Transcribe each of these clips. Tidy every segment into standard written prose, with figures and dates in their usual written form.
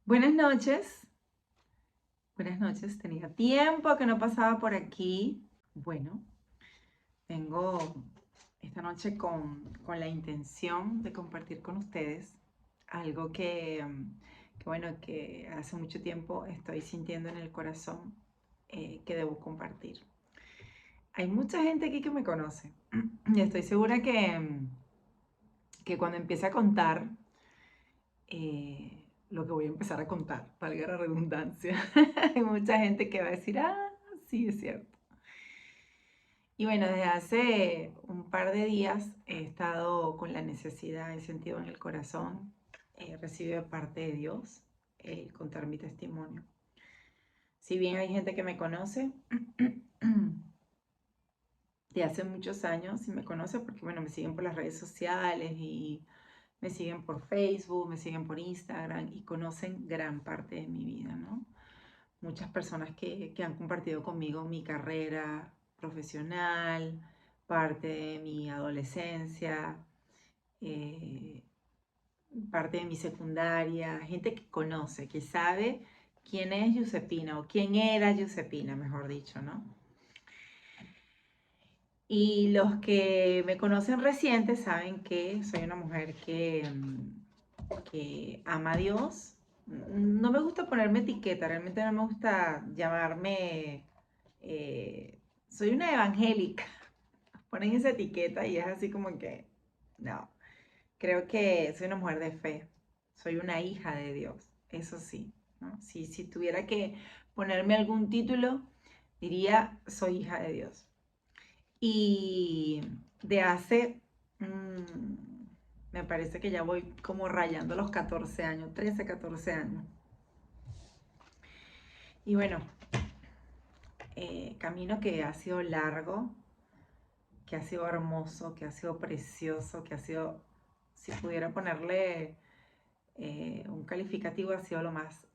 Buenas noches, buenas noches. Tenía tiempo que no pasaba por aquí. Bueno, vengo esta noche con la intención de compartir con ustedes algo que hace mucho tiempo estoy sintiendo en el corazón que debo compartir. Hay mucha gente aquí que me conoce y estoy segura que cuando empiece a contar lo que voy a empezar a contar, valga la redundancia. Hay mucha gente que va a decir, sí, es cierto. Y bueno, desde hace un par de días he estado con la necesidad, he sentido en el corazón, he recibido de parte de Dios contar mi testimonio. Si bien hay gente que me conoce de hace muchos años, y me conoce porque, bueno, me siguen por las redes sociales y me siguen por Facebook, me siguen por Instagram y conocen gran parte de mi vida, ¿no? Muchas personas que han compartido conmigo mi carrera profesional, parte de mi adolescencia, eh, parte de mi secundaria, gente que conoce, que sabe quién es Giuseppina o quién era Giuseppina, mejor dicho, ¿no? Y los que me conocen reciente saben que soy una mujer que ama a Dios. No me gusta ponerme etiqueta, realmente no me gusta llamarme, soy una evangélica. Ponen esa etiqueta y es así como que, no, creo que soy una mujer de fe, soy una hija de Dios, eso sí, ¿no? Si tuviera que ponerme algún título, diría, soy hija de Dios. Y de hace, me parece que ya voy como rayando los 14 años, 13, 14 años. Y bueno, camino que ha sido largo, que ha sido hermoso, que ha sido precioso, que ha sido, si pudiera ponerle un calificativo, ha sido lo más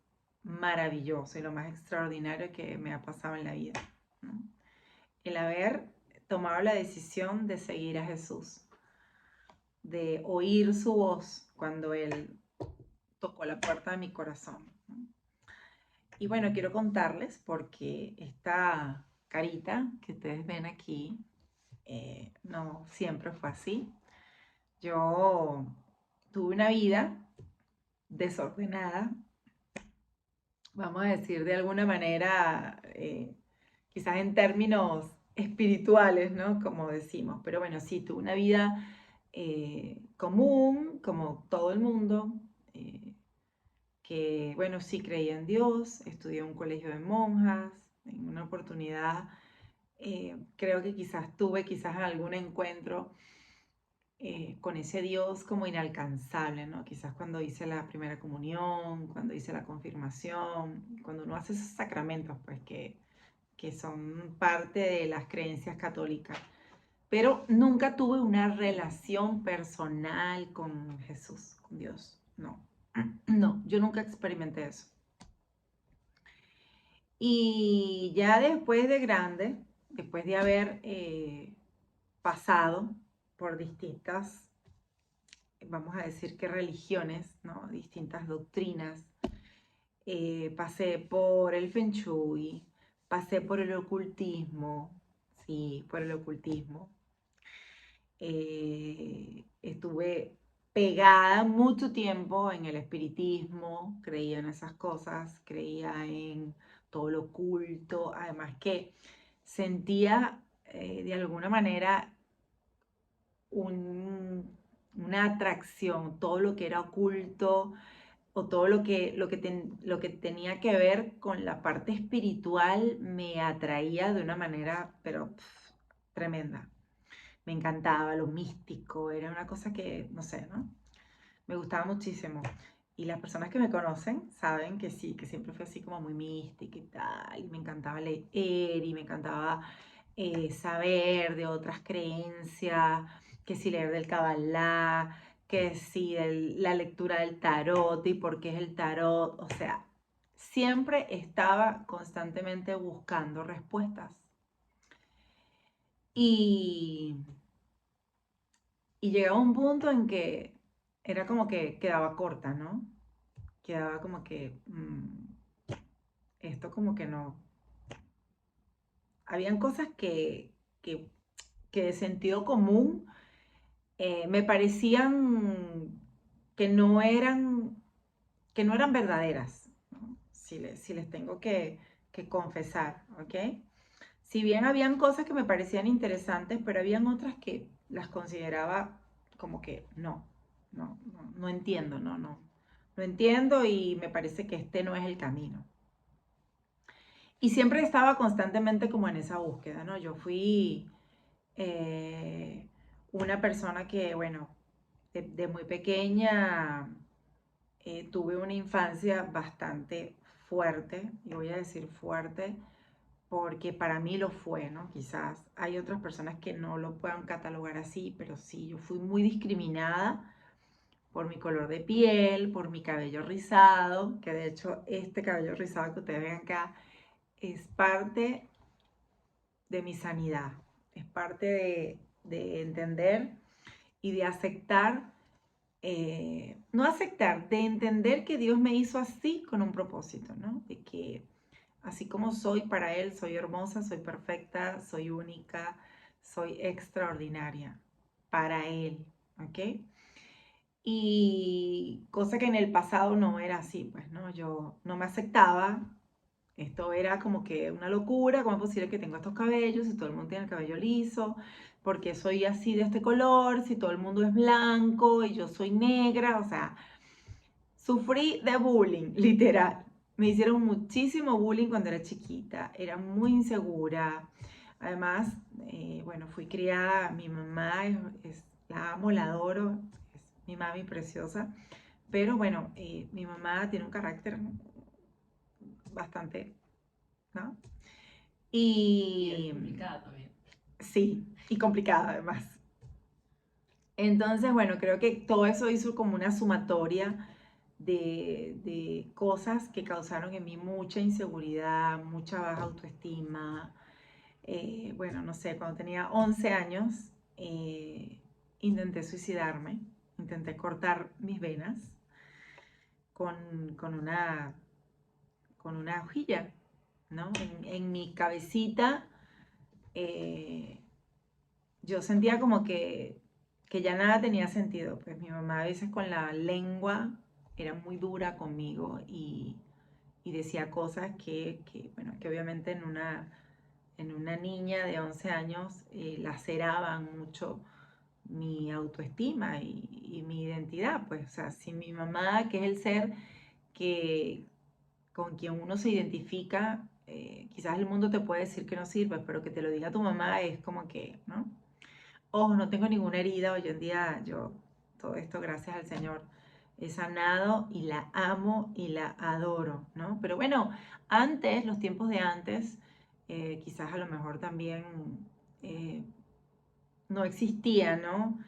maravilloso y lo más extraordinario que me ha pasado en la vida, ¿no? El haber tomado la decisión de seguir a Jesús, de oír su voz cuando Él tocó la puerta de mi corazón, ¿no? Y bueno, quiero contarles porque esta carita que ustedes ven aquí no siempre fue así. Yo tuve una vida desordenada, vamos a decir de alguna manera, quizás en términos espirituales, ¿no? Como decimos, pero bueno, sí, tuve una vida común, como todo el mundo, que bueno, sí creía en Dios, estudié en un colegio de monjas, en una oportunidad, creo que quizás tuve quizás algún encuentro con ese Dios como inalcanzable, ¿no? Quizás cuando hice la primera comunión, cuando hice la confirmación, cuando uno hace esos sacramentos, pues que son parte de las creencias católicas. Pero nunca tuve una relación personal con Jesús, con Dios, no. No, yo nunca experimenté eso. Y ya después de grande, después de haber pasado por distintas, vamos a decir que religiones, ¿no? Distintas doctrinas. Pasé por el Feng Shui, pasé por el ocultismo, sí, por el ocultismo. Estuve pegada mucho tiempo en el espiritismo, creía en esas cosas, creía en todo lo oculto, además que sentía de alguna manera una atracción, todo lo que era oculto o todo lo que tenía que ver con la parte espiritual me atraía de una manera, pero tremenda. Me encantaba lo místico, era una cosa que, no sé, ¿no? Me gustaba muchísimo. Y las personas que me conocen saben que sí, que siempre fui así como muy mística y tal. Y me encantaba leer y me encantaba saber de otras creencias, que si leer del Kabbalah, que si la lectura del tarot y por qué es el tarot. O sea, siempre estaba constantemente buscando respuestas. Y, y llegaba un punto en que era como que quedaba corta, ¿no? quedaba como que esto como que no. Habían cosas que, que de sentido común me parecían que no eran, que no eran verdaderas, ¿no? Si les tengo que confesar, ¿ok? Si bien habían cosas que me parecían interesantes, pero habían otras que las consideraba como que no entiendo, no entiendo y me parece que este no es el camino. Y siempre estaba constantemente como en esa búsqueda, ¿no? Yo fui eh, una persona que, bueno, de muy pequeña tuve una infancia bastante fuerte, y voy a decir fuerte, porque para mí lo fue, ¿no? Quizás hay otras personas que no lo puedan catalogar así, pero sí, yo fui muy discriminada por mi color de piel, por mi cabello rizado, que de hecho este cabello rizado que ustedes ven acá es parte de mi sanidad, es parte de entender y de aceptar, no aceptar, de entender que Dios me hizo así con un propósito, ¿no? De que así como soy para Él, soy hermosa, soy perfecta, soy única, soy extraordinaria para Él, ¿ok? Y cosa que en el pasado no era así, pues, ¿no? Yo no me aceptaba, esto era como que una locura, ¿cómo es posible que tengo estos cabellos si todo el mundo tiene el cabello liso? ¿Por qué soy así de este color si todo el mundo es blanco y yo soy negra? O sea, sufrí de bullying, literal. Me hicieron muchísimo bullying cuando era chiquita, era muy insegura. Además, bueno, fui criada, mi mamá la amo, la adoro, es mi mami preciosa, pero bueno, mi mamá tiene un carácter bastante, ¿no? Y es Y complicada también. sí, y complicada además. Entonces, bueno, creo que todo eso hizo como una sumatoria de cosas que causaron en mí mucha inseguridad, mucha baja autoestima. Bueno, no sé, cuando tenía 11 años intenté suicidarme, intenté cortar mis venas con, con una, con una hojilla, ¿no? En mi cabecita eh, yo sentía como que ya nada tenía sentido. Pues mi mamá a veces con la lengua era muy dura conmigo y decía cosas bueno, que obviamente en una niña de 11 años laceraban mucho mi autoestima y mi identidad. Pues, o sea, si mi mamá, que es el ser que, con quien uno se identifica, quizás el mundo te puede decir que no sirve, pero que te lo diga tu mamá es como que, ¿no? Ojo, no tengo ninguna herida. Hoy en día yo, todo esto gracias al Señor, he sanado y la amo y la adoro, ¿no? Pero bueno, antes, los tiempos de antes, quizás a lo mejor también eh, no existía, ¿no?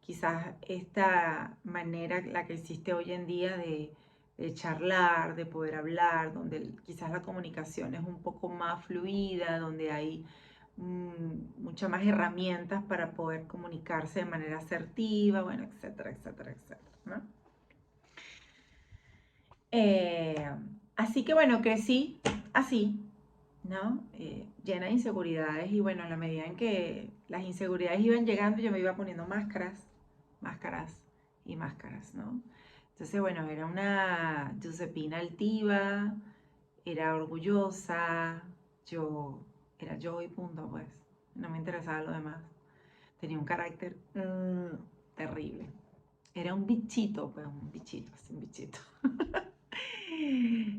Quizás esta manera, la que existe hoy en día de charlar, de poder hablar, donde quizás la comunicación es un poco más fluida, donde hay muchas más herramientas para poder comunicarse de manera asertiva, bueno, etcétera, etcétera, etcétera, ¿no? Eh, Así que bueno, crecí así, ¿no? Llena de inseguridades y bueno, en la medida en que las inseguridades iban llegando, yo me iba poniendo máscaras, máscaras y máscaras, ¿no? Entonces, bueno, era una Giuseppina altiva, era orgullosa, yo era yo y punto, pues, no me interesaba lo demás. Tenía un carácter terrible. Era un bichito, pues, un bichito, así, un bichito.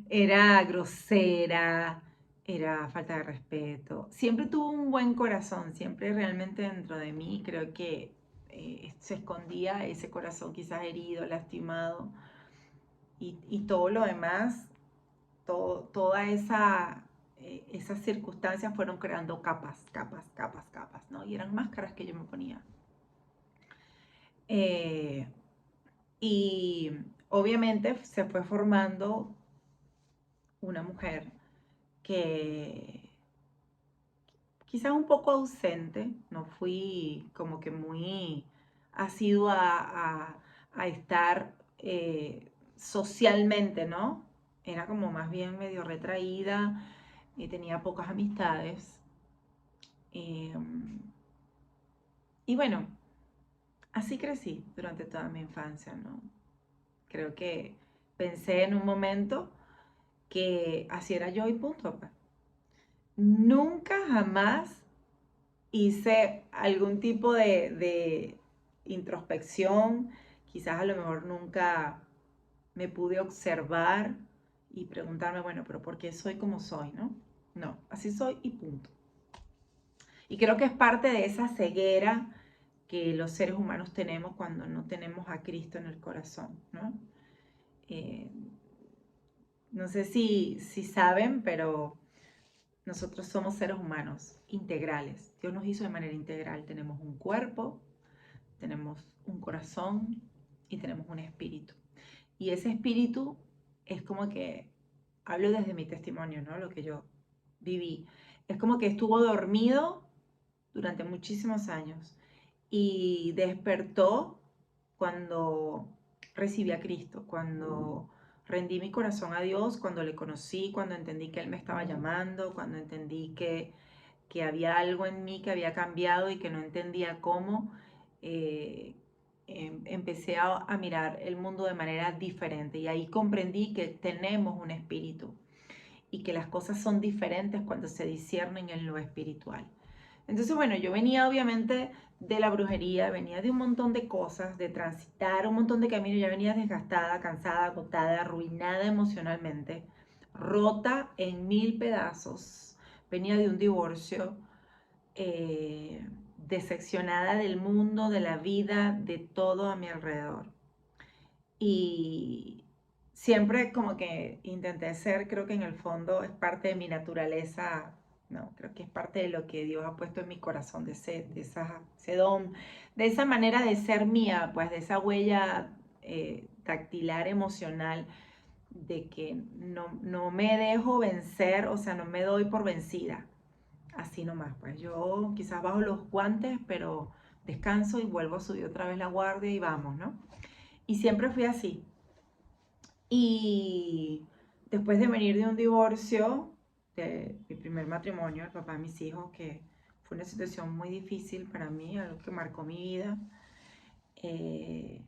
Era grosera, era falta de respeto. Siempre tuvo un buen corazón, siempre realmente dentro de mí creo que se escondía ese corazón quizás herido, lastimado y todo lo demás, toda esas circunstancias fueron creando capas, capas, capas, capas, ¿no? Y eran máscaras que yo me ponía. Eh, y obviamente se fue formando una mujer que quizás un poco ausente, no fui como que muy asidua a estar socialmente, ¿no? Era como más bien medio retraída, tenía pocas amistades. eh, y bueno, así crecí durante toda mi infancia, ¿no? Creo que pensé en un momento que así era yo y punto, pues. Nunca jamás hice algún tipo de introspección, quizás a lo mejor nunca me pude observar y preguntarme, bueno, pero ¿por qué soy como soy, no? No, así soy y punto. Y creo que es parte de esa ceguera que los seres humanos tenemos cuando no tenemos a Cristo en el corazón, ¿no? Eh, no sé si saben, pero nosotros somos seres humanos integrales. Dios nos hizo de manera integral. Tenemos un cuerpo, tenemos un corazón y tenemos un espíritu. Y ese espíritu es como que, hablo desde mi testimonio, ¿no? Lo que yo viví. Es como que estuvo dormido durante muchísimos años y despertó cuando recibí a Cristo, cuando rendí mi corazón a Dios, cuando le conocí, cuando entendí que Él me estaba llamando, cuando entendí que había algo en mí que había cambiado y que no entendía cómo. eh, Empecé a mirar el mundo de manera diferente y ahí comprendí que tenemos un espíritu y que las cosas son diferentes cuando se disciernen en lo espiritual. Entonces, bueno, yo venía obviamente de la brujería, venía de un montón de cosas, de transitar un montón de caminos, ya venía desgastada, cansada, agotada, arruinada emocionalmente, rota en mil pedazos, venía de un divorcio, decepcionada del mundo, de la vida, de todo a mi alrededor. Y siempre como que intenté ser, creo que en el fondo es parte de mi naturaleza, no, creo que es parte de lo que Dios ha puesto en mi corazón, ese don, de esa manera de ser mía, pues de esa huella tactilar, emocional, de que no me dejo vencer, o sea, no me doy por vencida, así nomás, pues yo quizás bajo los guantes, pero descanso y vuelvo a subir otra vez la guardia y vamos, ¿no? Y siempre fui así. Y después de venir de un divorcio, de mi primer matrimonio, el papá de mis hijos, que fue una situación muy difícil para mí, algo que marcó mi vida. eh,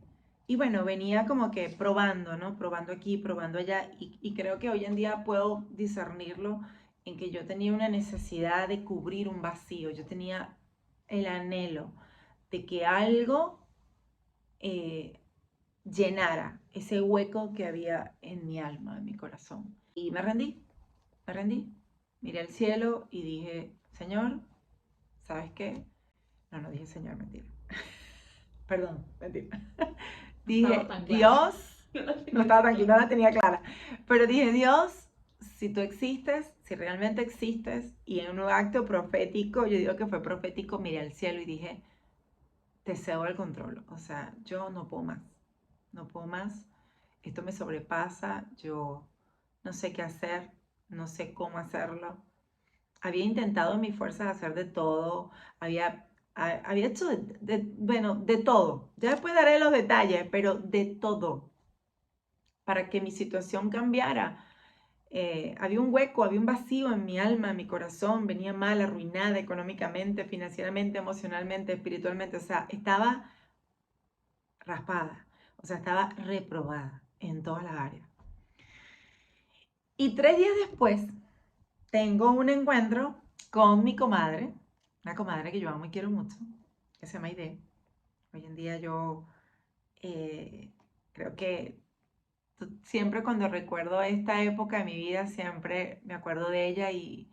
y bueno, venía como que probando, ¿no? Probando aquí, probando allá. Y creo que hoy en día puedo discernirlo en que yo tenía una necesidad de cubrir un vacío. Yo tenía el anhelo de que algo eh, llenara ese hueco que había en mi alma, en mi corazón. Y me rendí. Miré al cielo y dije, Señor, ¿sabes qué? No, no dije Señor, mentira. Perdón, mentira. Dije, Dios, no estaba tranquila, no la tenía clara. Pero dije, Dios, si tú existes, si realmente existes, y en un acto profético, yo digo que fue profético, miré al cielo y dije, te cedo el control. O sea, yo no puedo más. No puedo más. Esto me sobrepasa. Yo no sé qué hacer. No sé cómo hacerlo. Había intentado en mi fuerza de hacer de todo. Había hecho bueno, de todo. Ya después daré los detalles, pero de todo. Para que mi situación cambiara. Había un hueco, había un vacío en mi alma, en mi corazón. Venía mal, arruinada económicamente, financieramente, emocionalmente, espiritualmente. O sea, estaba raspada, o sea, estaba reprobada en todas las áreas. Y 3 días después tengo un encuentro con mi comadre, una comadre que yo amo y quiero mucho, que se llama Aide. Hoy en día yo creo que siempre cuando recuerdo esta época de mi vida, siempre me acuerdo de ella y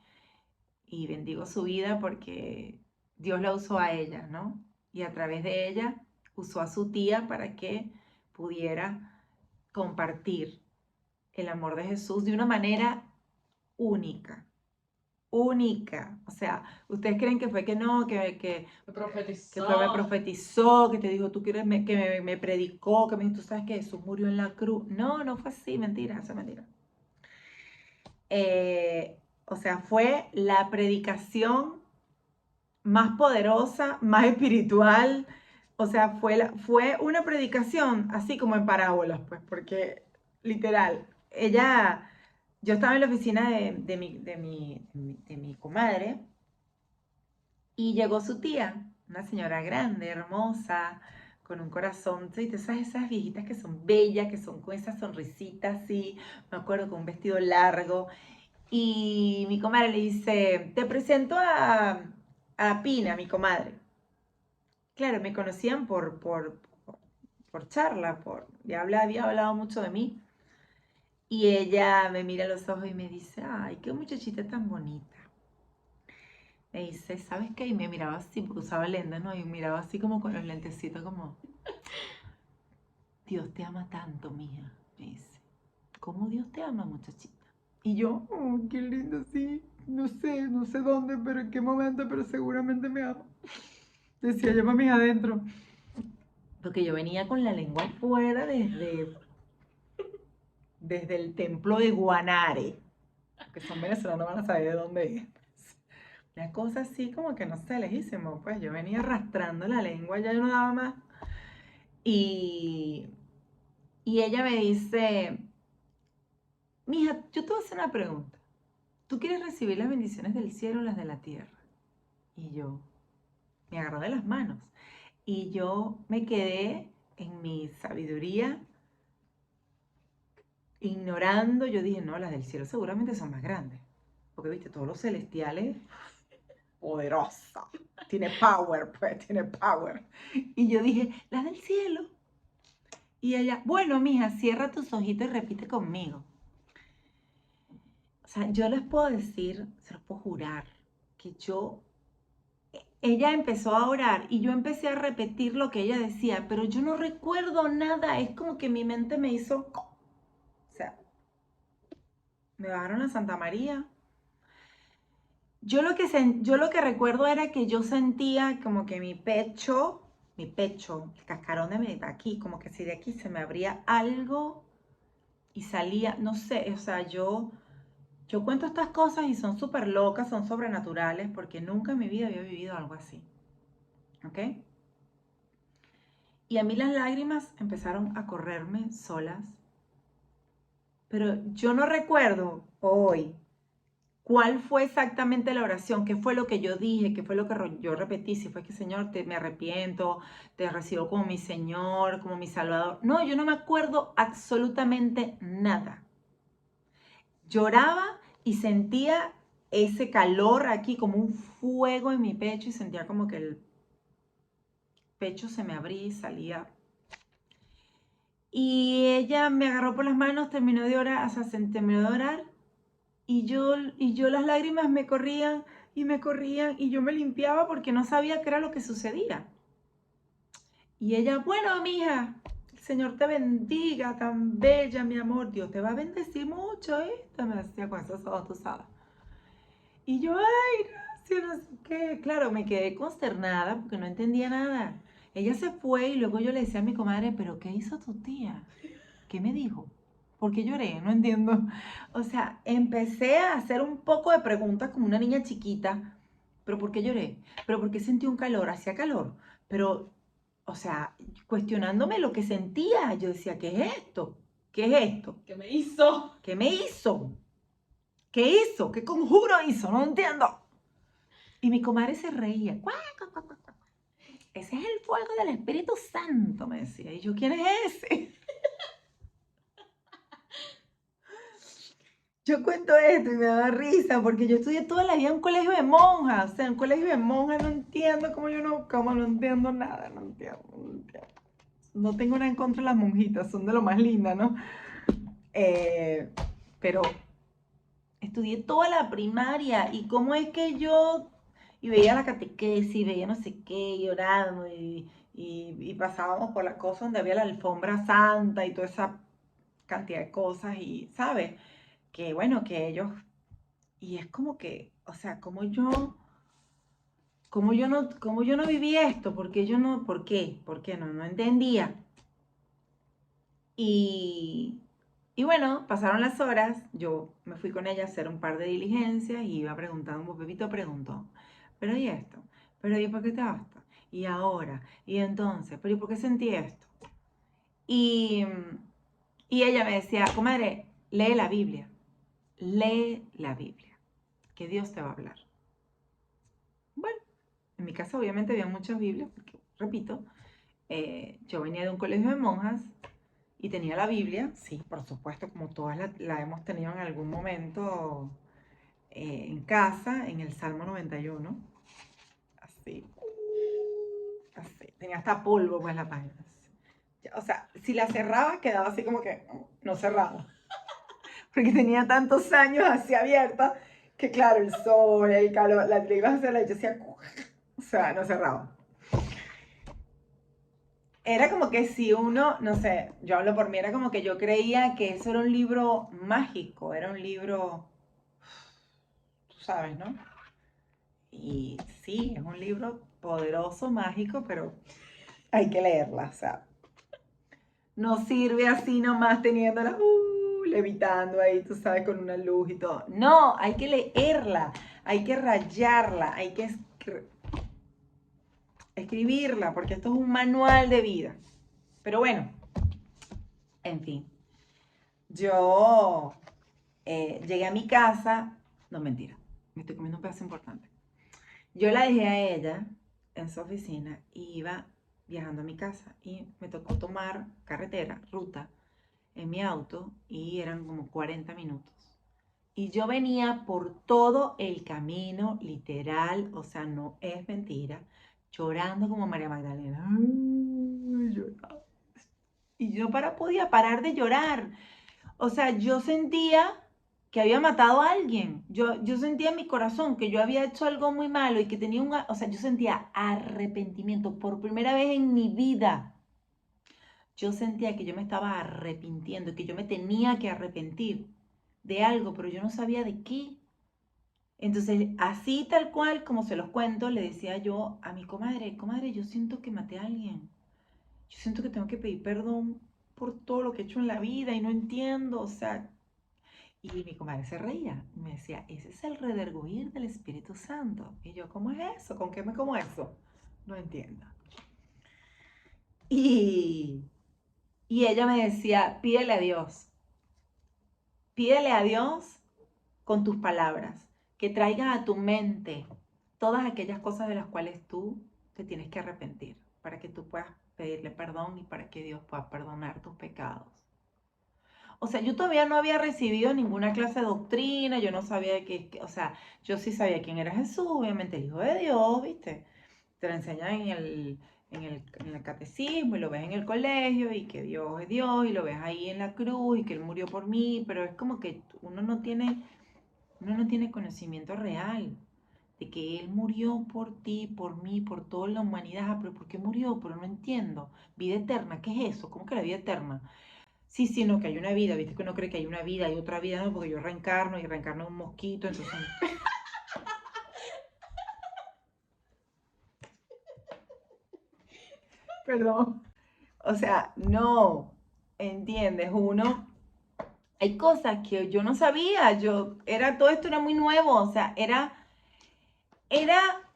bendigo su vida porque Dios la usó a ella, ¿no? Y a través de ella usó a su tía para que pudiera compartir el amor de Jesús de una manera única, única. O sea, ustedes creen que fue que no, que fue, me profetizó, que te dijo, tú quieres, que me predicó, que me dijo, tú sabes que Jesús murió en la cruz. No, no fue así, mentira, esa es mentira. O sea, fue la predicación más poderosa, más espiritual. O sea, fue una predicación así como en parábolas, pues, porque literal. Yo estaba en la oficina de mi comadre y llegó su tía, una señora grande, hermosa, con un corazón, ¿sí? Esas viejitas que son bellas, que son con esa sonrisita así, me acuerdo, con un vestido largo. Y mi comadre le dice, te presento a Pina, mi comadre. Claro, me conocían por charla, había hablado mucho de mí. Y ella me mira a los ojos y me dice, ay, qué muchachita tan bonita. Me dice, ¿sabes qué? Y me miraba así, porque usaba lentes, ¿no? Y miraba así como con los lentecitos, como, Dios te ama tanto, mija. Me dice, ¿cómo Dios te ama, muchachita? Y yo, oh, qué lindo, sí. No sé dónde, pero en qué momento, pero seguramente me ama. Decía yo para mis adentro. Porque yo venía con la lengua afuera desde el templo de Guanare. Que son venezolanos, van a saber de dónde es. Una cosa así como que no sé, lejísimo. Pues yo venía arrastrando la lengua, ya yo no daba más. Y, y ella me dice, mija, yo te voy a hacer una pregunta. ¿Tú quieres recibir las bendiciones del cielo o las de la tierra? Y yo me agarró de las manos. Y yo me quedé en mi sabiduría ignorando. Yo dije, no, las del cielo seguramente son más grandes. Porque, viste, todos los celestiales, poderosa. Tiene power, pues, tiene power. Y yo dije, las del cielo. Y ella, bueno, mija, cierra tus ojitos y repite conmigo. O sea, yo les puedo decir, se los puedo jurar, que ella empezó a orar y yo empecé a repetir lo que ella decía, pero yo no recuerdo nada. Es como que mi mente me hizo, o sea, me bajaron a Santa María. Yo lo que recuerdo era que yo sentía como que mi pecho, el cascarón de aquí, como que si de aquí se me abría algo y salía, no sé, o sea, yo cuento estas cosas y son súper locas, son sobrenaturales, porque nunca en mi vida había vivido algo así, ¿ok? Y a mí las lágrimas empezaron a correrme solas, pero yo no recuerdo hoy cuál fue exactamente la oración, qué fue lo que yo dije, qué fue lo que yo repetí, si fue que Señor, me arrepiento, te recibo como mi Señor, como mi Salvador. No, yo no me acuerdo absolutamente nada. Lloraba y sentía ese calor aquí como un fuego en mi pecho y sentía como que el pecho se me abría y salía. Y ella me agarró por las manos, terminó de orar, o sea, terminó de orar y yo las lágrimas me corrían y me corrían y yo me limpiaba porque no sabía qué era lo que sucedía. Y ella, bueno, mija, el Señor te bendiga, tan bella, mi amor, Dios te va a bendecir mucho, ¿eh? Me decía con esos ojos, tú sabes. Y yo, ay, gracias, no sé qué. Claro, me quedé consternada porque no entendía nada. Ella se fue y luego yo le decía a mi comadre, pero ¿qué hizo tu tía? ¿Qué me dijo? ¿Por qué lloré? No entiendo. O sea, empecé a hacer un poco de preguntas como una niña chiquita. ¿Pero por qué lloré? ¿Pero por qué sentí un calor? Hacía calor. Pero, o sea, cuestionándome lo que sentía. Yo decía, ¿qué es esto? ¿Qué es esto? ¿Qué me hizo? ¿Qué me hizo? ¿Qué hizo? ¿Qué conjuro hizo? No entiendo. Y mi comadre se reía. ¡Cuá, cuá, cuá, cuá, cuá! Ese es el fuego del Espíritu Santo, me decía. Y yo, ¿quién es ese? Yo cuento esto y me da risa porque yo estudié toda la vida en un colegio de monjas. O sea, en un colegio de monjas no entiendo cómo no entiendo nada, no entiendo, no entiendo. No tengo nada en contra de las monjitas, son de lo más lindas, ¿no? Pero estudié toda la primaria y cómo es que yo y veía la catequesis, veía no sé qué, y orando y pasábamos por la cosa donde había la alfombra santa y toda esa cantidad de cosas y, ¿sabes? Que bueno, que ellos, y es como que, o sea, como yo no viví esto, porque yo no, ¿por qué no? No entendía. Y, y bueno, pasaron las horas, yo me fui con ella a hacer un par de diligencias y iba preguntando, un Pepito preguntó, pero ¿y esto? ¿Pero y por qué te basta? ¿Y ahora? ¿Y entonces? ¿Pero y por qué sentí esto? Y, Y ella me decía, comadre, lee la Biblia, que Dios te va a hablar. Bueno, en mi casa obviamente había muchas Biblias, porque, repito, yo venía de un colegio de monjas y tenía la Biblia, sí, por supuesto, como todas la hemos tenido en algún momento en casa, en el Salmo 91, así, así, tenía hasta polvo pues la página. O sea, si la cerraba quedaba así como que no cerraba, porque tenía tantos años así abierta que claro, el sol, el calor, la ibas a hacer la yo decía, o sea, no cerraba. Era como que si uno, no sé, yo hablo por mí, era como que yo creía que eso era un libro mágico, era un libro, tú sabes, ¿no? Y sí, es un libro poderoso, mágico, pero hay que leerla, o sea, no sirve así nomás teniéndola, levitando ahí, tú sabes, con una luz y todo. No, hay que leerla, hay que rayarla, hay que escribirla, porque esto es un manual de vida. Pero bueno, en fin, yo llegué a mi casa, no mentira, me estoy comiendo un pedazo importante. Yo la dejé a ella en su oficina y iba viajando a mi casa y me tocó tomar carretera, ruta, en mi auto y eran como 40 minutos. Y yo venía por todo el camino, literal, o sea, no es mentira, llorando como María Magdalena. Ay, lloraba. Y yo podía parar de llorar. O sea, yo sentía que había matado a alguien. Yo sentía en mi corazón que yo había hecho algo muy malo y que tenía o sea, yo sentía arrepentimiento por primera vez en mi vida. Yo sentía que yo me estaba arrepintiendo, que yo me tenía que arrepentir de algo, pero yo no sabía de qué. Entonces, así tal cual como se los cuento, le decía yo a mi comadre, comadre, yo siento que maté a alguien. Yo siento que tengo que pedir perdón por todo lo que he hecho en la vida y no entiendo, o sea, y mi comadre se reía y me decía, ese es el redarguir del Espíritu Santo. Y yo, ¿cómo es eso? ¿Con qué me como eso? No entiendo. Y, y ella me decía, pídele a Dios con tus palabras, que traiga a tu mente todas aquellas cosas de las cuales tú te tienes que arrepentir, para que tú puedas pedirle perdón y para que Dios pueda perdonar tus pecados. O sea, yo todavía no había recibido ninguna clase de doctrina, yo no sabía de qué, o sea, yo sí sabía quién era Jesús, obviamente el Hijo de Dios, ¿viste? Te lo enseñan en el catecismo y lo ves en el colegio y que Dios es Dios y lo ves ahí en la cruz y que Él murió por mí, pero es como que uno no tiene conocimiento real de que Él murió por ti, por mí, por toda la humanidad. Ah, pero ¿por qué murió? Pero no entiendo. Vida eterna, ¿qué es eso? ¿Cómo que la vida eterna? Sí, sí, no, que hay una vida, viste que uno cree que hay una vida, hay otra vida, no, porque yo reencarno y reencarno en un mosquito, entonces... Perdón. O sea, no, ¿entiendes? Uno, hay cosas que yo no sabía, todo esto era muy nuevo, o sea, era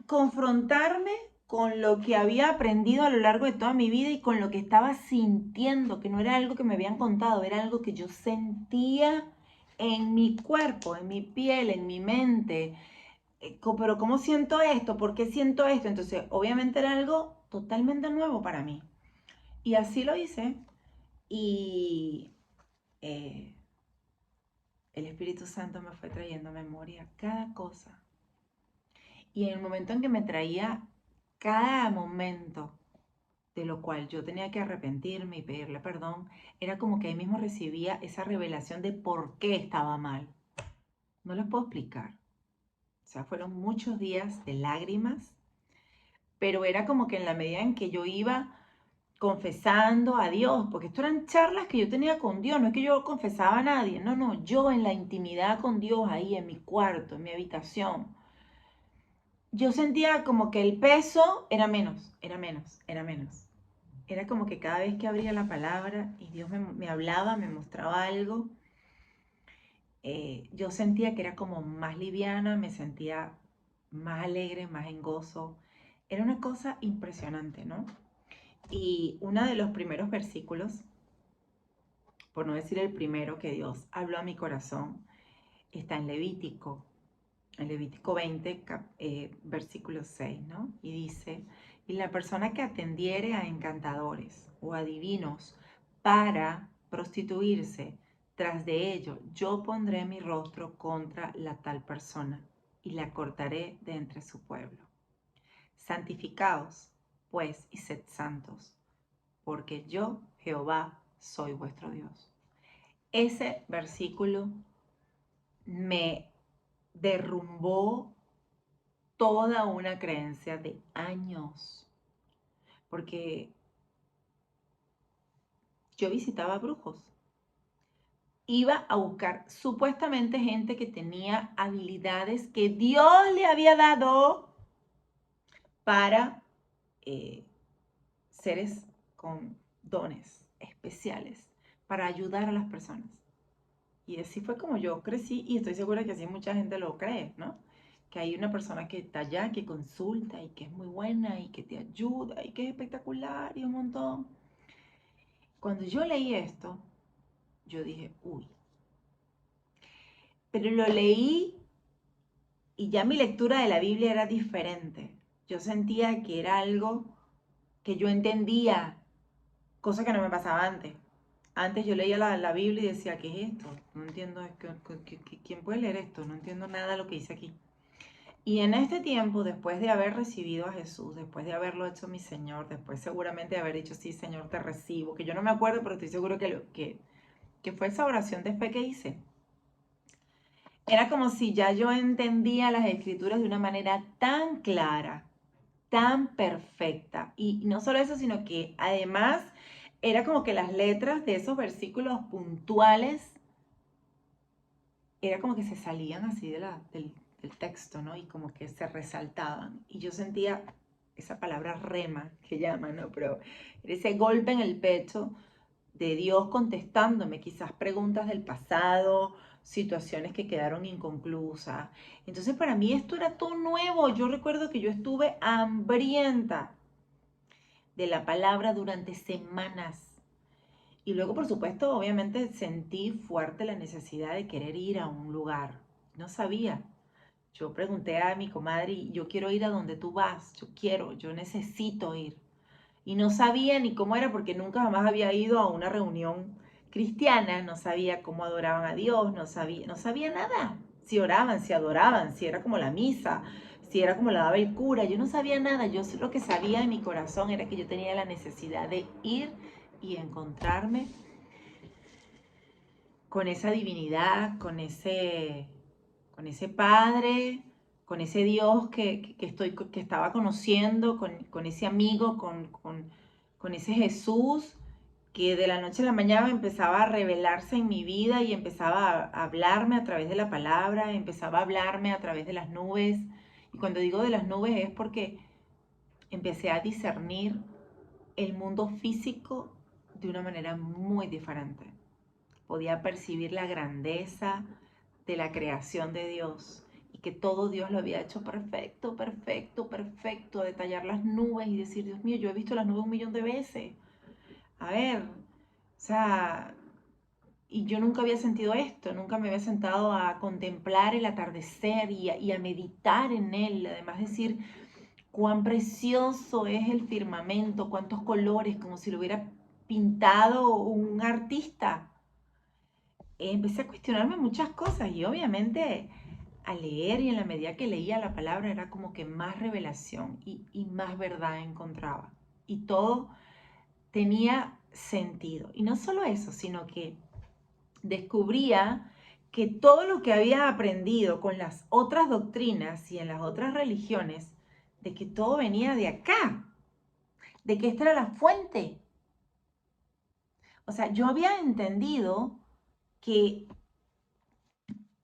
confrontarme con lo que había aprendido a lo largo de toda mi vida y con lo que estaba sintiendo, que no era algo que me habían contado, era algo que yo sentía en mi cuerpo, en mi piel, en mi mente. Pero ¿cómo siento esto? ¿Por qué siento esto? Entonces, obviamente era algo totalmente nuevo para mí. Y así lo hice. Y eh, el Espíritu Santo me fue trayendo a memoria cada cosa. Y en el momento en que me traía cada momento de lo cual yo tenía que arrepentirme y pedirle perdón, era como que ahí mismo recibía esa revelación de por qué estaba mal. No les puedo explicar. O sea, fueron muchos días de lágrimas, pero era como que en la medida en que yo iba confesando a Dios, porque esto eran charlas que yo tenía con Dios, no es que yo confesaba a nadie, no, no, yo en la intimidad con Dios, ahí en mi cuarto, en mi habitación, yo sentía como que el peso era menos, era menos, era menos. Era como que cada vez que abría la palabra y Dios me hablaba, me mostraba algo, yo sentía que era como más liviana, me sentía más alegre, más en gozo. Era una cosa impresionante, ¿no? Y uno de los primeros versículos, por no decir el primero que Dios habló a mi corazón, está en Levítico 20, versículo 6, ¿no? Y dice, y la persona que atendiere a encantadores o adivinos para prostituirse, tras de ello yo pondré mi rostro contra la tal persona y la cortaré de entre su pueblo. Santificaos, pues, y sed santos, porque yo, Jehová, soy vuestro Dios. Ese versículo me derrumbó toda una creencia de años, porque yo visitaba brujos. Iba a buscar supuestamente gente que tenía habilidades que Dios le había dado para seres con dones especiales, para ayudar a las personas. Y así fue como yo crecí y estoy segura que así mucha gente lo cree, ¿no? Que hay una persona que está allá, que consulta y que es muy buena y que te ayuda y que es espectacular y un montón. Cuando yo leí esto, yo dije, uy, pero lo leí y ya mi lectura de la Biblia era diferente. Yo sentía que era algo que yo entendía, cosa que no me pasaba antes. Antes yo leía la Biblia y decía, ¿qué es esto? No entiendo, ¿quién puede leer esto? No entiendo nada de lo que dice aquí. Y en este tiempo, después de haber recibido a Jesús, después de haberlo hecho mi Señor, después seguramente de haber dicho, sí, Señor, te recibo, que yo no me acuerdo, pero estoy seguro que fue esa oración de fe que hice. Era como si ya yo entendía las escrituras de una manera tan clara, tan perfecta. Y no solo eso, sino que además era como que las letras de esos versículos puntuales, era como que se salían así del texto, ¿no? Y como que se resaltaban. Y yo sentía esa palabra rema que llaman, ¿no? Pero ese golpe en el pecho de Dios contestándome quizás preguntas del pasado, situaciones que quedaron inconclusas. Entonces para mí esto era todo nuevo. Yo recuerdo que yo estuve hambrienta de la palabra durante semanas. Y luego, por supuesto, obviamente sentí fuerte la necesidad de querer ir a un lugar. No sabía. Yo pregunté a mi comadre, yo quiero ir a donde tú vas, yo necesito ir. Y no sabía ni cómo era porque nunca jamás había ido a una reunión cristiana, no sabía cómo adoraban a Dios, no sabía nada. Si oraban, si adoraban, si era como la misa, si era como la daba el cura, yo no sabía nada. Yo lo que sabía en mi corazón era que yo tenía la necesidad de ir y encontrarme con esa divinidad, con ese Padre, con ese Dios que estaba conociendo, con ese amigo, con ese Jesús que de la noche a la mañana empezaba a revelarse en mi vida y empezaba a hablarme a través de la palabra, empezaba a hablarme a través de las nubes. Y cuando digo de las nubes es porque empecé a discernir el mundo físico de una manera muy diferente. Podía percibir la grandeza de la creación de Dios y que todo Dios lo había hecho perfecto, perfecto, perfecto. Detallar las nubes y decir, Dios mío, yo he visto las nubes 1.000.000 de veces. A ver, o sea, y yo nunca había sentido esto, nunca me había sentado a contemplar el atardecer y a meditar en él. Además decir, cuán precioso es el firmamento, cuántos colores, como si lo hubiera pintado un artista. Empecé a cuestionarme muchas cosas y obviamente al leer y en la medida que leía la palabra era como que más revelación y más verdad encontraba. Y todo tenía sentido. Y no solo eso, sino que descubría que todo lo que había aprendido con las otras doctrinas y en las otras religiones, de que todo venía de acá, de que esta era la fuente. O sea, yo había entendido que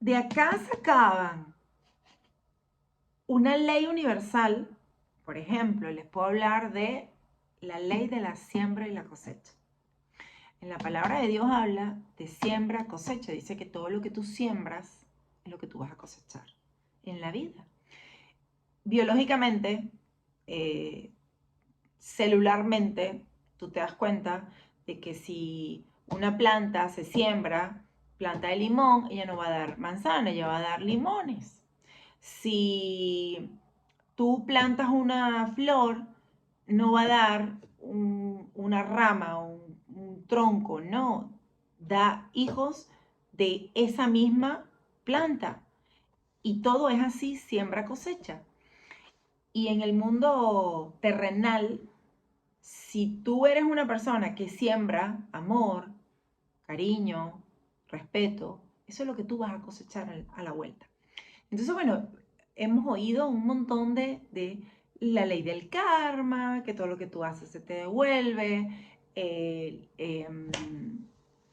de acá sacaban una ley universal. Por ejemplo, les puedo hablar de la ley de la siembra y la cosecha. En la palabra de Dios habla de siembra, cosecha. Dice que todo lo que tú siembras es lo que tú vas a cosechar en la vida. Biológicamente, celularmente, tú te das cuenta de que si una planta se siembra, planta de limón, ella no va a dar manzana, ella va a dar limones. Si tú plantas una flor, no va a dar una rama, un tronco, no, da hijos de esa misma planta. Y todo es así, siembra cosecha. Y en el mundo terrenal, si tú eres una persona que siembra amor, cariño, respeto, eso es lo que tú vas a cosechar a la vuelta. Entonces, bueno, hemos oído un montón de la ley del karma, que todo lo que tú haces se te devuelve,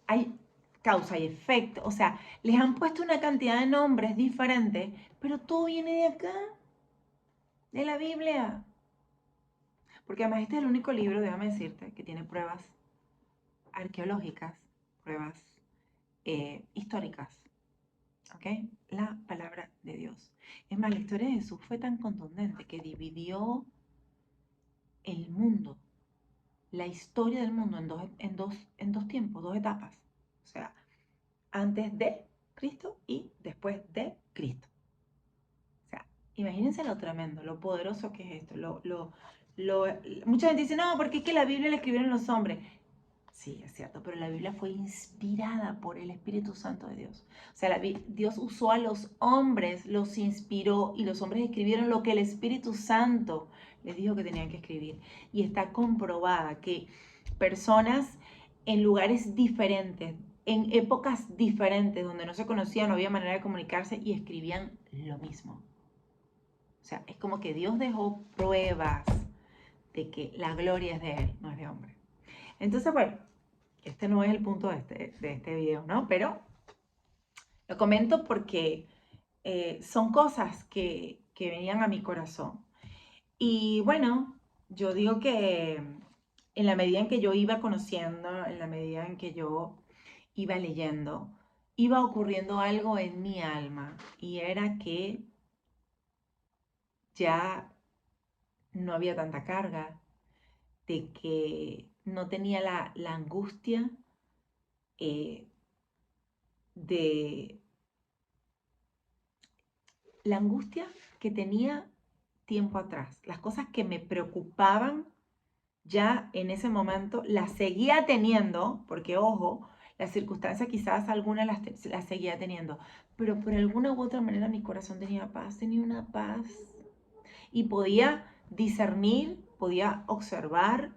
hay causa y efecto, o sea, les han puesto una cantidad de nombres diferentes, pero todo viene de acá, de la Biblia. Porque además este es el único libro, déjame decirte, que tiene pruebas arqueológicas, pruebas históricas. ¿Ok? La palabra de Dios. Es más, la historia de Jesús fue tan contundente que dividió el mundo, la historia del mundo en dos tiempos, dos etapas. O sea, antes de Cristo y después de Cristo. O sea, imagínense lo tremendo, lo poderoso que es esto. Mucha gente dice, no, porque es que la Biblia la escribieron los hombres. Sí, es cierto, pero la Biblia fue inspirada por el Espíritu Santo de Dios. O sea, Dios usó a los hombres, los inspiró y los hombres escribieron lo que el Espíritu Santo les dijo que tenían que escribir. Y está comprobada que personas en lugares diferentes, en épocas diferentes, donde no se conocían, no había manera de comunicarse y escribían lo mismo. O sea, es como que Dios dejó pruebas de que la gloria es de Él, no es de hombre. Entonces, bueno, este no es el punto de este video, ¿no? Pero lo comento porque son cosas que venían a mi corazón. Y bueno, yo digo que en la medida en que yo iba conociendo, en la medida en que yo iba leyendo, iba ocurriendo algo en mi alma y era que ya no había tanta carga, de que no tenía la angustia eh, de la angustia que tenía tiempo atrás, las cosas que me preocupaban ya en ese momento, las seguía teniendo, porque ojo, las circunstancias quizás algunas las seguía teniendo, pero por alguna u otra manera mi corazón tenía paz, tenía una paz y podía discernir, podía observar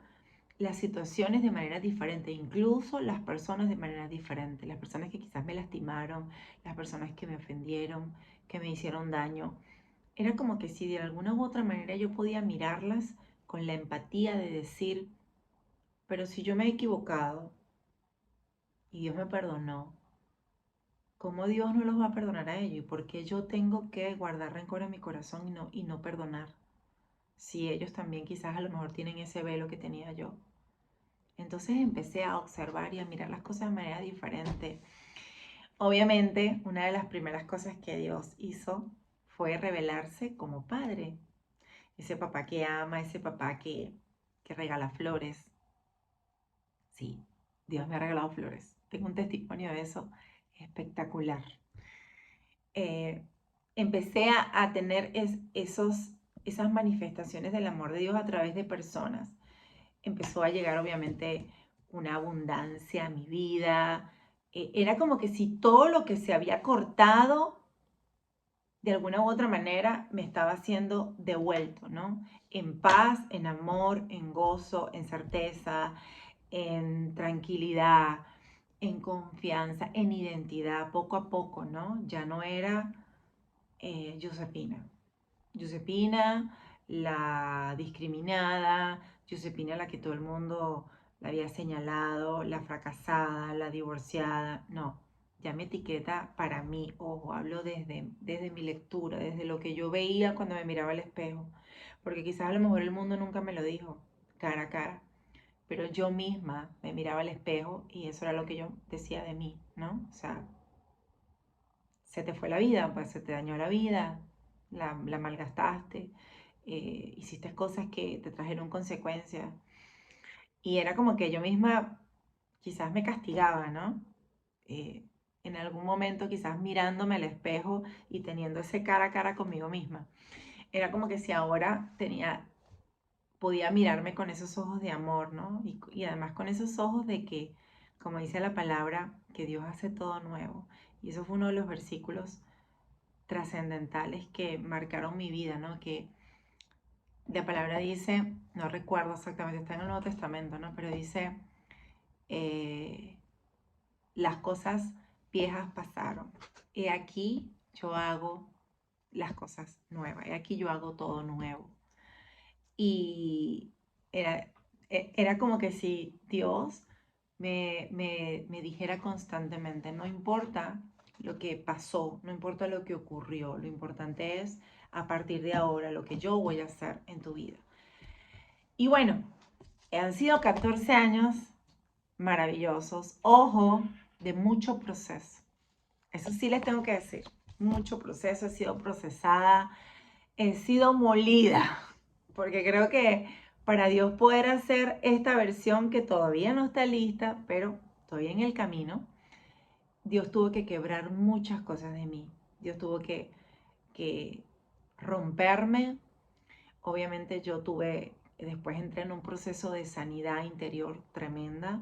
las situaciones de manera diferente, incluso las personas de manera diferente, las personas que quizás me lastimaron, las personas que me ofendieron, que me hicieron daño. Era como que si de alguna u otra manera yo podía mirarlas con la empatía de decir, pero si yo me he equivocado y Dios me perdonó, ¿cómo Dios no los va a perdonar a ellos? ¿Y por qué yo tengo que guardar rencor en mi corazón y no perdonar? Si ellos también quizás a lo mejor tienen ese velo que tenía yo. Entonces empecé a observar y a mirar las cosas de manera diferente. Obviamente, una de las primeras cosas que Dios hizo fue revelarse como padre. Ese papá que ama, ese papá que regala flores. Sí, Dios me ha regalado flores. Tengo un testimonio de eso espectacular. Eh, Empecé a tener esas manifestaciones del amor de Dios a través de personas. Empezó a llegar obviamente una abundancia a mi vida. Era como que si todo lo que se había cortado de alguna u otra manera me estaba siendo devuelto, ¿no? En paz, en amor, en gozo, en certeza, en tranquilidad, en confianza, en identidad, poco a poco, ¿no? Ya no era Josefina. Josefina, la discriminada, Josefina la que todo el mundo la había señalado, la fracasada, la divorciada. No, ya mi etiqueta para mí, ojo, hablo desde mi lectura, desde lo que yo veía cuando me miraba al espejo, porque quizás a lo mejor el mundo nunca me lo dijo cara a cara, pero yo misma me miraba al espejo y eso era lo que yo decía de mí, ¿no? O sea, se te fue la vida, pues se te dañó la vida, la malgastaste, hiciste cosas que te trajeron consecuencias. Y era como que yo misma quizás me castigaba, ¿no? Eh, en algún momento quizás mirándome al espejo y teniendo ese cara a cara conmigo misma. Era como que si ahora podía mirarme con esos ojos de amor, ¿no? Y además con esos ojos de que, como dice la palabra, que Dios hace todo nuevo. Y eso fue uno de los versículos trascendentales que marcaron mi vida, ¿no? Que la palabra dice, no recuerdo exactamente, está en el Nuevo Testamento, ¿no? Pero dice, eh, las cosas viejas pasaron. He aquí yo hago las cosas nuevas. He aquí yo hago todo nuevo. Y era, era como que si Dios me dijera constantemente, no importa lo que pasó, no importa lo que ocurrió, lo importante es a partir de ahora lo que yo voy a hacer en tu vida. Y bueno, han sido 14 años maravillosos, ojo, de mucho proceso. Eso sí les tengo que decir, mucho proceso, he sido procesada, he sido molida, porque creo que para Dios poder hacer esta versión que todavía no está lista, pero estoy en el camino, Dios tuvo que quebrar muchas cosas de mí. Dios tuvo que romperme. Obviamente después entré en un proceso de sanidad interior tremenda,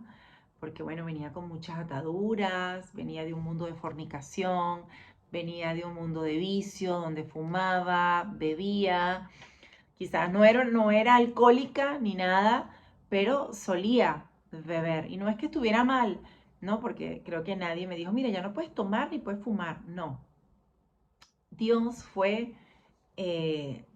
porque bueno, venía con muchas ataduras, venía de un mundo de fornicación, venía de un mundo de vicio, donde fumaba, bebía. Quizás no era alcohólica ni nada, pero solía beber. Y no es que estuviera mal, ¿no? Porque creo que nadie me dijo, mira, ya no puedes tomar ni puedes fumar. No. Dios fue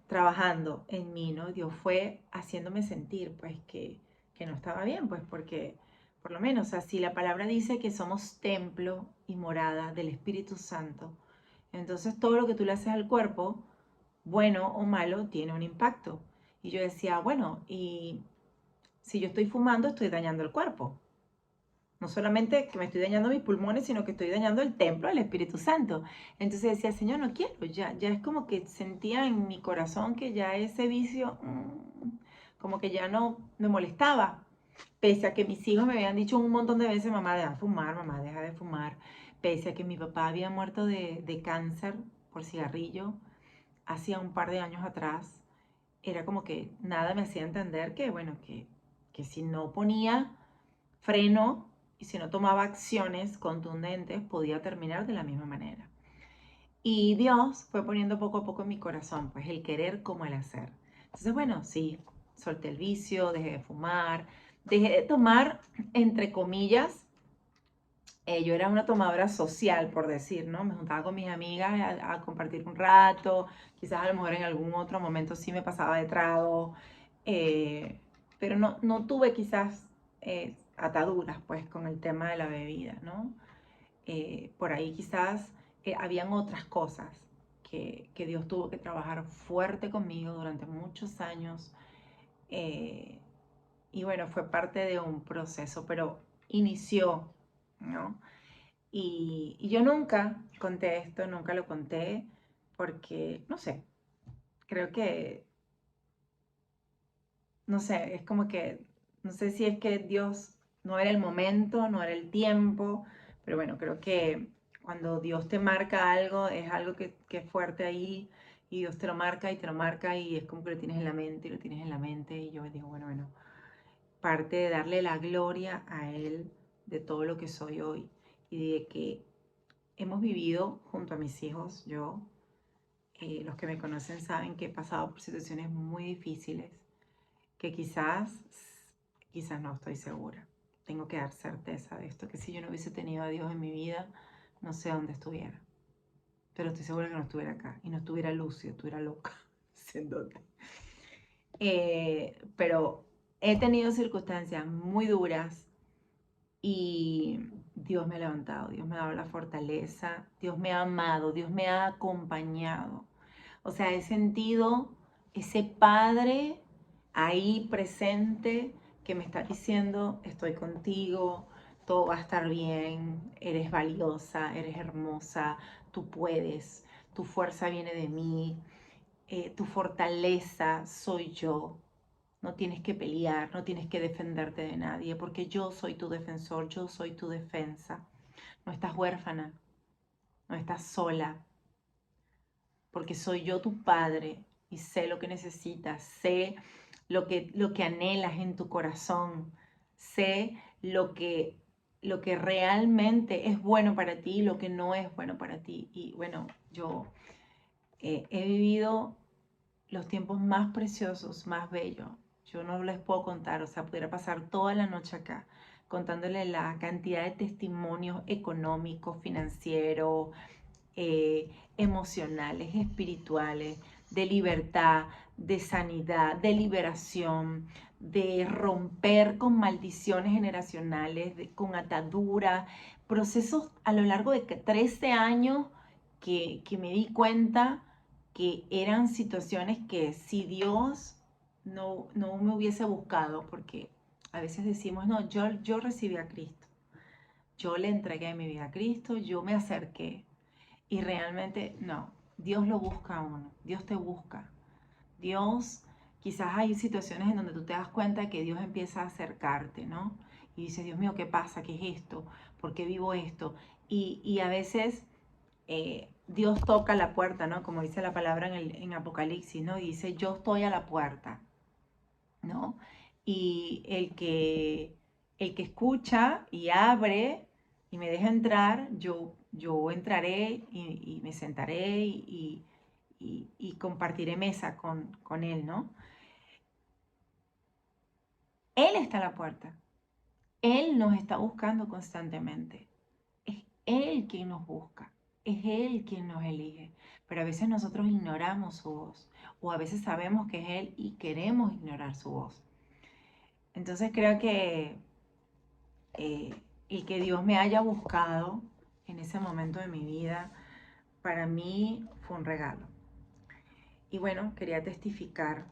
trabajando en mí, ¿no? Dios fue haciéndome sentir, pues, que no estaba bien, pues, porque, por lo menos, así la palabra dice que somos templo y morada del Espíritu Santo. Entonces, todo lo que tú le haces al cuerpo, bueno o malo, tiene un impacto. Y yo decía, bueno, y si yo estoy fumando, estoy dañando el cuerpo. No solamente que me estoy dañando mis pulmones, sino que estoy dañando el templo del Espíritu Santo. Entonces decía, Señor, no quiero, ya es como que sentía en mi corazón que ya ese vicio, como que ya no me molestaba. Pese a que mis hijos me habían dicho un montón de veces, mamá, deja de fumar, mamá, deja de fumar. Pese a que mi papá había muerto de cáncer por cigarrillo hacía un par de años atrás, era como que nada me hacía entender que, bueno, que si no ponía freno y si no tomaba acciones contundentes, podía terminar de la misma manera. Y Dios fue poniendo poco a poco en mi corazón, pues el querer como el hacer. Entonces, bueno, sí, solté el vicio, dejé de fumar, dejé de tomar, entre comillas, yo era una tomadora social, por decir, ¿no? Me juntaba con mis amigas a compartir un rato, quizás a lo mejor en algún otro momento sí me pasaba de trago, eh, pero no tuve quizás ataduras, pues, con el tema de la bebida, ¿no? Por ahí quizás habían otras cosas que Dios tuvo que trabajar fuerte conmigo durante muchos años, eh, y bueno, fue parte de un proceso, pero inició, ¿no? Y yo nunca conté esto, nunca lo conté, porque, no sé, creo que, no sé, es como que, no sé si es que Dios no era el momento, no era el tiempo, pero bueno, creo que cuando Dios te marca algo, es algo que es fuerte ahí, y Dios te lo marca y te lo marca, y es como que lo tienes en la mente y lo tienes en la mente, y yo digo, bueno, parte de darle la gloria a Él de todo lo que soy hoy, y de que hemos vivido junto a mis hijos, los que me conocen saben que he pasado por situaciones muy difíciles, que quizás no estoy segura. Tengo que dar certeza de esto, que si yo no hubiese tenido a Dios en mi vida, no sé dónde estuviera. Pero estoy segura que no estuviera acá y no estuviera lúcida, estuviera loca. Siéndote. Pero he tenido circunstancias muy duras y Dios me ha levantado, Dios me ha dado la fortaleza, Dios me ha amado, Dios me ha acompañado. O sea, he sentido ese Padre ahí presente que me está diciendo, estoy contigo, todo va a estar bien, eres valiosa, eres hermosa, tú puedes, tu fuerza viene de mí, tu fortaleza soy yo. no tienes que pelear, no tienes que defenderte de nadie, porque yo soy tu defensor, yo soy tu defensa. No estás huérfana, no estás sola, porque soy yo tu padre y sé lo que necesitas, sé lo que anhelas en tu corazón, sé lo que realmente es bueno para ti y lo que no es bueno para ti. Y bueno, yo he vivido los tiempos más preciosos, más bellos. Yo no les puedo contar, o sea, pudiera pasar toda la noche acá contándole la cantidad de testimonios económicos, financieros, emocionales, espirituales, de libertad, de sanidad, de liberación, de romper con maldiciones generacionales, con ataduras, procesos a lo largo de 13 años que me di cuenta que eran situaciones que si Dios no me hubiese buscado, porque a veces decimos, no, yo recibí a Cristo, yo le entregué mi vida a Cristo, yo me acerqué, y realmente no, Dios lo busca a uno, Dios te busca. Dios, quizás hay situaciones en donde tú te das cuenta que Dios empieza a acercarte, ¿no? Y dices, Dios mío, ¿qué pasa? ¿Qué es esto? ¿Por qué vivo esto? Y a veces Dios toca la puerta, ¿no? Como dice la palabra en Apocalipsis, ¿no? Y dice, yo estoy a la puerta, ¿no? Y el que escucha y abre y me deja entrar, yo entraré y me sentaré y compartiré mesa con él, ¿no? Él está a la puerta. Él nos está buscando constantemente. Es Él quien nos busca. Es Él quien nos elige. Pero a veces nosotros ignoramos su voz. O a veces sabemos que es Él y queremos ignorar su voz. Entonces creo que eh, el que Dios me haya buscado en ese momento de mi vida, para mí fue un regalo. Y bueno, quería testificar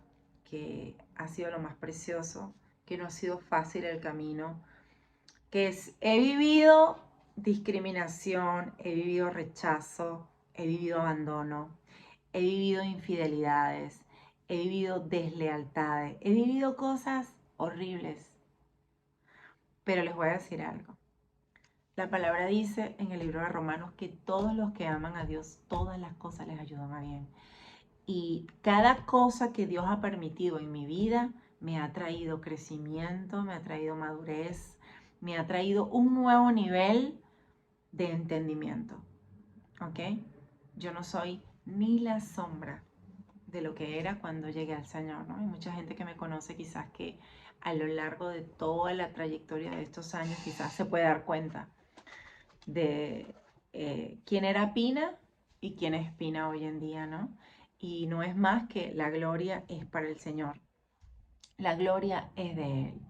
que ha sido lo más precioso, que no ha sido fácil el camino, he vivido discriminación, he vivido rechazo, he vivido abandono, he vivido infidelidades, he vivido deslealtades, he vivido cosas horribles. Pero les voy a decir algo. La palabra dice en el libro de Romanos que todos los que aman a Dios, todas las cosas les ayudan a bien. Y cada cosa que Dios ha permitido en mi vida me ha traído crecimiento, me ha traído madurez, me ha traído un nuevo nivel de entendimiento. ¿Ok? Yo no soy ni la sombra de lo que era cuando llegué al Señor, ¿no? Hay mucha gente que me conoce quizás que a lo largo de toda la trayectoria de estos años quizás se puede dar cuenta de quién era Pina y quién es Pina hoy en día, ¿no? Y no es más que la gloria es para el Señor. La gloria es de Él.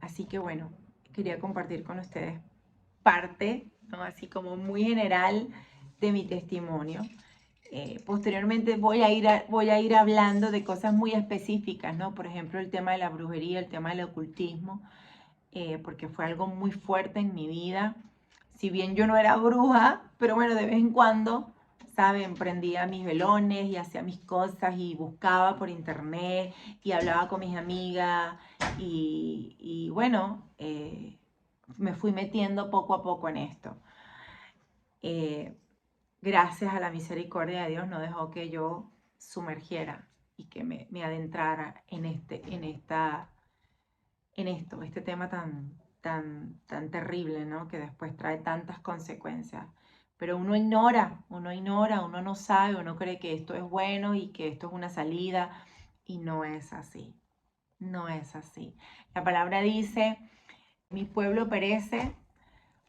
Así que bueno, quería compartir con ustedes parte, ¿no? Así como muy general de mi testimonio. Posteriormente voy a ir hablando de cosas muy específicas, ¿no? Por ejemplo, el tema de la brujería, el tema del ocultismo, porque fue algo muy fuerte en mi vida. Si bien yo no era bruja, pero bueno, de vez en cuando, ¿saben? Prendía mis velones y hacía mis cosas y buscaba por internet y hablaba con mis amigas y bueno, me fui metiendo poco a poco en esto. Eh, Gracias a la misericordia de Dios no dejó que yo sumergiera y que me adentrara este tema tan terrible, ¿no? Que después trae tantas consecuencias. Pero uno no sabe, uno cree que esto es bueno y que esto es una salida y no es así, no es así. La palabra dice, mi pueblo perece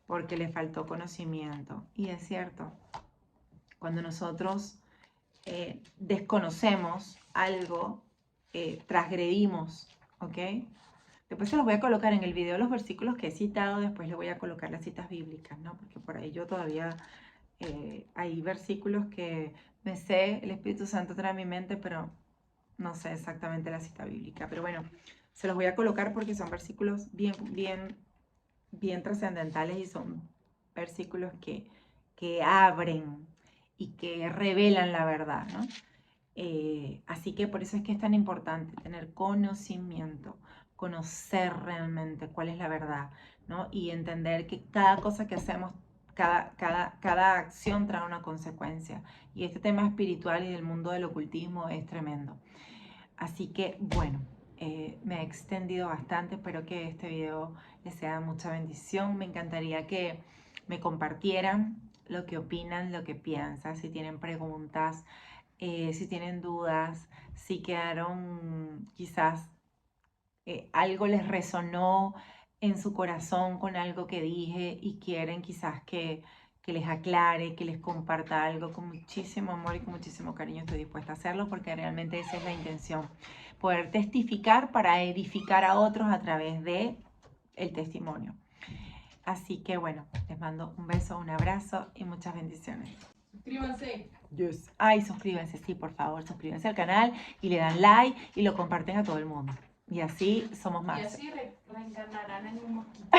porque le faltó conocimiento. Y es cierto, cuando nosotros desconocemos algo, transgredimos, ¿ok? Después se los voy a colocar en el video los versículos que he citado, después le voy a colocar las citas bíblicas, ¿no? Porque por ahí yo todavía hay versículos que me sé, el Espíritu Santo trae a mi mente, pero no sé exactamente la cita bíblica. Pero bueno, se los voy a colocar porque son versículos bien trascendentales y son versículos que abren y que revelan la verdad, ¿no? Así que por eso es que es tan importante tener conocimiento, conocer realmente cuál es la verdad, ¿no? Y entender que cada cosa que hacemos, cada acción trae una consecuencia. Y este tema espiritual y del mundo del ocultismo es tremendo. Así que, bueno, me he extendido bastante. Espero que este video les sea de mucha bendición. Me encantaría que me compartieran lo que opinan, lo que piensan, si tienen preguntas, si tienen dudas, si quedaron quizás algo les resonó en su corazón con algo que dije y quieren quizás que les aclare, que les comparta algo con muchísimo amor y con muchísimo cariño. Estoy dispuesta a hacerlo porque realmente esa es la intención, poder testificar para edificar a otros a través de el testimonio. Así que bueno, les mando un beso, un abrazo y muchas bendiciones. Suscríbanse. Yes. Ay, suscríbanse, sí, por favor, suscríbanse al canal y le dan like y lo comparten a todo el mundo. Y así somos más. Y así reencarnarán en un mosquito.